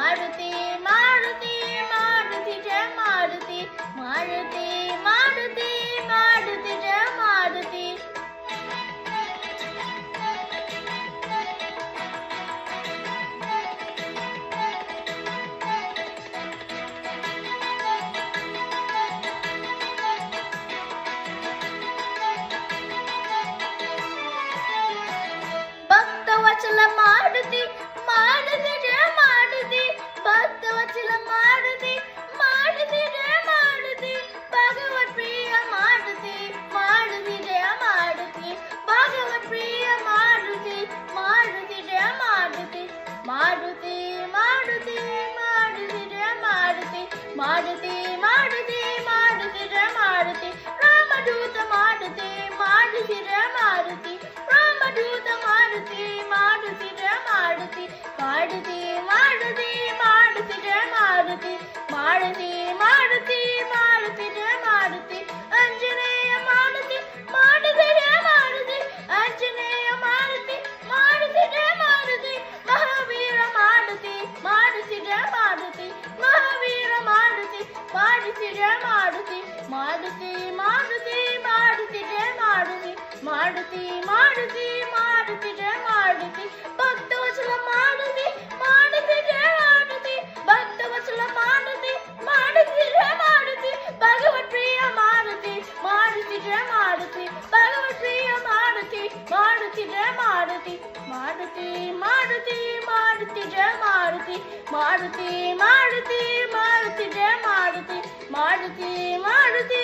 Maruti Maruti Maruti Jai Maruti Maruti Maruti Maruti Jai Maruti ಭಕ್ತವಚಲ Maruti Maruti Jaya Maruti ಭಕ್ತವಚಲ Maruti Maruti Jaya Maruti Bhagwat Priya Maruti Maruti Jaya Maruti Bhagwat Priya Maruti Maruti Jaya Maruti Maruti Maruti Maruti Jaya Maruti Maruti Maruti Maruti Jaya Maruti ರಾಮದೂತ Maruti Maruti Jaya Maruti ರಾಮದೂತ Maruti Maruti Jaya Maruti Maruti Maruti Maruti Jaya Maruti Maruti Maruti Maruti Jaya Maruti Anjaneya Maruti Maruti Jaya Maruti Anjaneya Maruti Maruti Jaya Maruti Mahavir Maruti Maruti Jaya Maruti Mahavir Maruti Maruti Jaya Maruti Maruti Maruti Maruti Jaya Maruti Maruti Maruti Maruti Jaya Maruti ಭಕ್ತವಚಲ Maruti Maruti Jaya Maruti ಭಕ್ತವಚಲ Maruti Maruti Jaya Maruti Bhagwat Priya Maruti Maruti Jaya Maruti Bhagwat Priya Maruti Maruti Jaya Maruti Maruti Maruti Maruti Jaya Maruti Maruti Maruti Maruti Jaya Maruti Maruti Maruti